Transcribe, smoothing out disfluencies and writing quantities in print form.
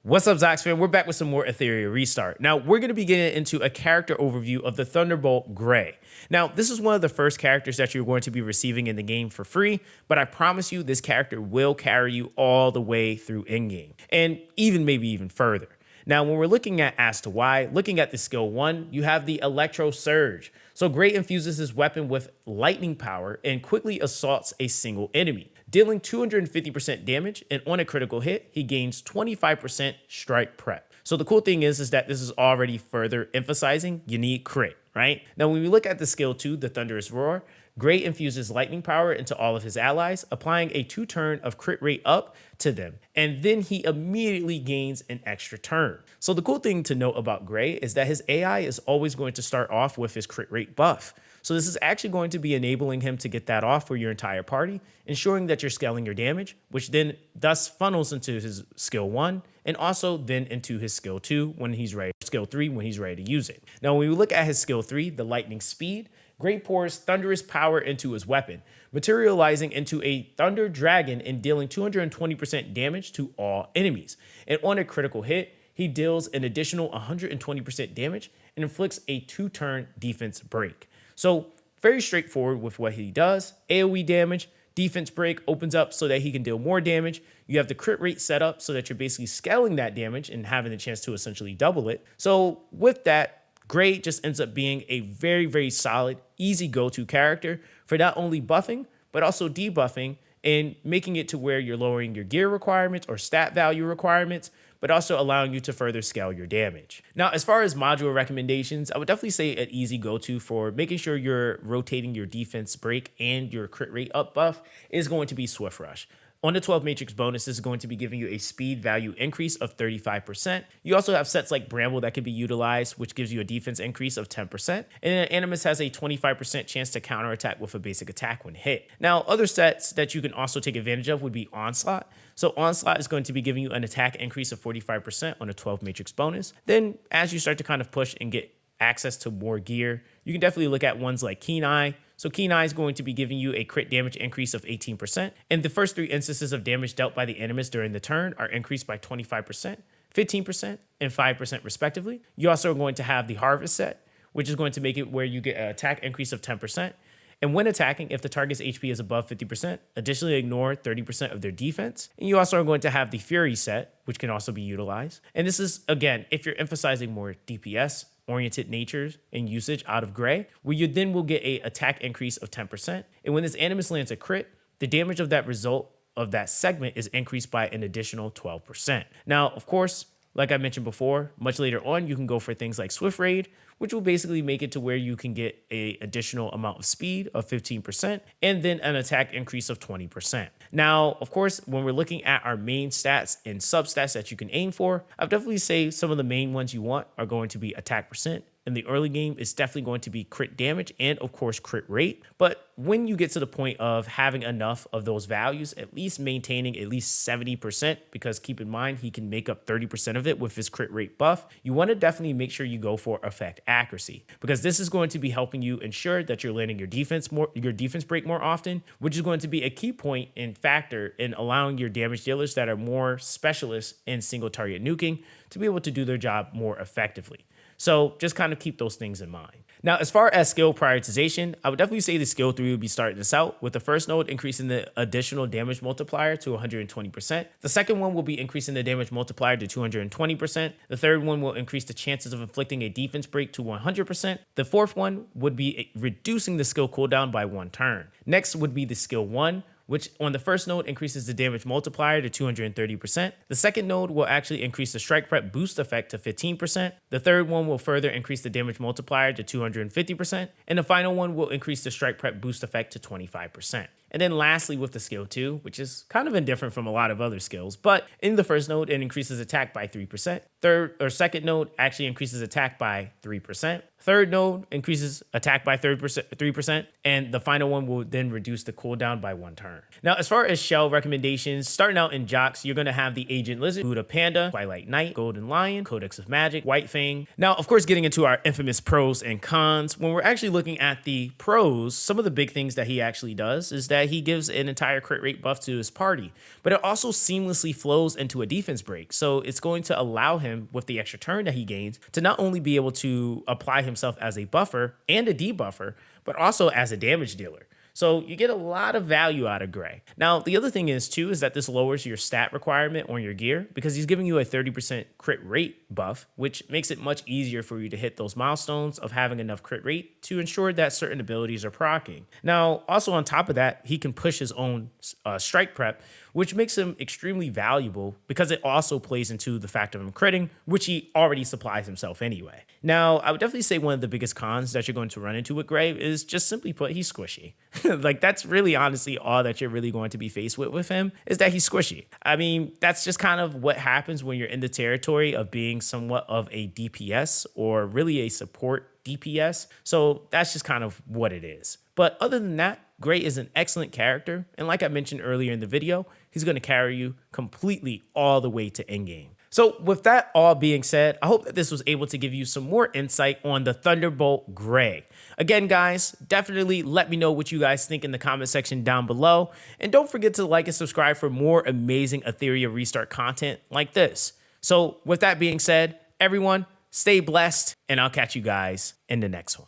What's up, Zoxaskun? We're back with some more Etheria Restart. Now, we're going to be getting into a character overview of the Thunderbolt Gray. Now, this is one of the first characters that you're going to be receiving in the game for free, but I promise you this character will carry you all the way through in-game, and maybe even further. Now, when we're looking at as to why, looking at the skill 1, you have the Electro Surge. So Gray infuses his weapon with lightning power and quickly assaults a single enemy, dealing 250% damage, and on a critical hit, he gains 25% strike prep. So the cool thing is that this is already further emphasizing you need crit, right? Now, when we look at the skill 2, the Thunderous Roar, Gray infuses lightning power into all of his allies, applying a 2-turn of crit rate up to them, and then he immediately gains an extra turn. So the cool thing to note about Gray is that his AI is always going to start off with his crit rate buff. So this is actually going to be enabling him to get that off for your entire party, ensuring that you're scaling your damage, which then thus funnels into his skill 1 and also then into his skill 2 when he's ready, skill 3 when he's ready to use it. Now, when we look at his skill 3, the Lightning Speed, Gray pours thunderous power into his weapon, materializing into a Thunder Dragon and dealing 220% damage to all enemies. And on a critical hit, he deals an additional 120% damage and inflicts a 2-turn defense break. So very straightforward with what he does. AoE damage, defense break opens up so that he can deal more damage. You have the crit rate set up so that you're basically scaling that damage and having the chance to essentially double it. So with that, Gray just ends up being a very, very solid, easy go-to character for not only buffing, but also debuffing and making it to where you're lowering your gear requirements or stat value requirements, but also allowing you to further scale your damage. Now, as far as module recommendations, I would definitely say an easy go-to for making sure you're rotating your defense break and your crit rate up buff is going to be Swift Rush. On the 12 Matrix bonus, this is going to be giving you a speed value increase of 35%. You also have sets like Bramble that can be utilized, which gives you a defense increase of 10%. And then Animus has a 25% chance to counterattack with a basic attack when hit. Now, other sets that you can also take advantage of would be Onslaught. So Onslaught is going to be giving you an attack increase of 45% on a 12 Matrix bonus. Then as you start to kind of push and get access to more gear, you can definitely look at ones like Keen Eye. So Keen Eye is going to be giving you a crit damage increase of 18%. And the first 3 instances of damage dealt by the Animus during the turn are increased by 25%, 15%, and 5% respectively. You also are going to have the Harvest set, which is going to make it where you get an attack increase of 10%. And when attacking, if the target's HP is above 50%, additionally ignore 30% of their defense. And you also are going to have the Fury set, which can also be utilized. And this is, again, if you're emphasizing more DPS, oriented natures and usage out of Gray, where you then will get a attack increase of 10%. And when this Animus lands a crit, the damage of that result of that segment is increased by an additional 12%. Now, of course, like I mentioned before, much later on, you can go for things like Swift Raid, which will basically make it to where you can get an additional amount of speed of 15% and then an attack increase of 20%. Now, of course, when we're looking at our main stats and substats that you can aim for, I'd definitely say some of the main ones you want are going to be attack percent. In the early game, it's definitely going to be crit damage and, of course, crit rate. But when you get to the point of having enough of those values, at least maintaining at least 70%, because keep in mind, he can make up 30% of it with his crit rate buff, you want to definitely make sure you go for effect accuracy, because this is going to be helping you ensure that you're landing your defense break more often, which is going to be a key point and factor in allowing your damage dealers that are more specialists in single target nuking to be able to do their job more effectively. So just kind of keep those things in mind. Now, as far as skill prioritization, I would definitely say the skill 3 would be starting this out with the first node increasing the additional damage multiplier to 120%. The second one will be increasing the damage multiplier to 220%. The third one will increase the chances of inflicting a defense break to 100%. The fourth one would be reducing the skill cooldown by 1 turn. Next would be the skill 1, which on the first node increases the damage multiplier to 230%. The second node will actually increase the strike prep boost effect to 15%. The third one will further increase the damage multiplier to 250%. And the final one will increase the strike prep boost effect to 25%. And then lastly, with the skill 2, which is kind of indifferent from a lot of other skills, but in the first node, it increases attack by 3%. Second node actually increases attack by 3%. Third node increases attack by 3%, and the final one will then reduce the cooldown by 1 turn. Now, as far as shell recommendations, starting out in Jox, you're going to have the Agent Lizard, Buddha Panda, Twilight Knight, Golden Lion, Codex of Magic, White Fang. Now, of course, getting into our infamous pros and cons, when we're actually looking at the pros, some of the big things that he actually does is that that he gives an entire crit rate buff to his party, but it also seamlessly flows into a defense break. So it's going to allow him, with the extra turn that he gains, to not only be able to apply himself as a buffer and a debuffer, but also as a damage dealer. So you get a lot of value out of Gray. Now, the other thing is too, is that this lowers your stat requirement on your gear because he's giving you a 30% crit rate buff, which makes it much easier for you to hit those milestones of having enough crit rate to ensure that certain abilities are proccing. Now, also on top of that, he can push his own strike prep, which makes him extremely valuable because it also plays into the fact of him critting, which he already supplies himself anyway. Now, I would definitely say one of the biggest cons that you're going to run into with Gray is just simply put, he's squishy. Like, that's really honestly all that you're really going to be faced with him is that he's squishy. I mean, that's just kind of what happens when you're in the territory of being somewhat of a DPS or really a support DPS. So that's just kind of what it is. But other than that, Gray is an excellent character. And like I mentioned earlier in the video, he's going to carry you completely all the way to endgame. So with that all being said, I hope that this was able to give you some more insight on the Thunderbolt Gray. Again, guys, definitely let me know what you guys think in the comment section down below. And don't forget to like and subscribe for more amazing Etheria Restart content like this. So with that being said, everyone, stay blessed, and I'll catch you guys in the next one.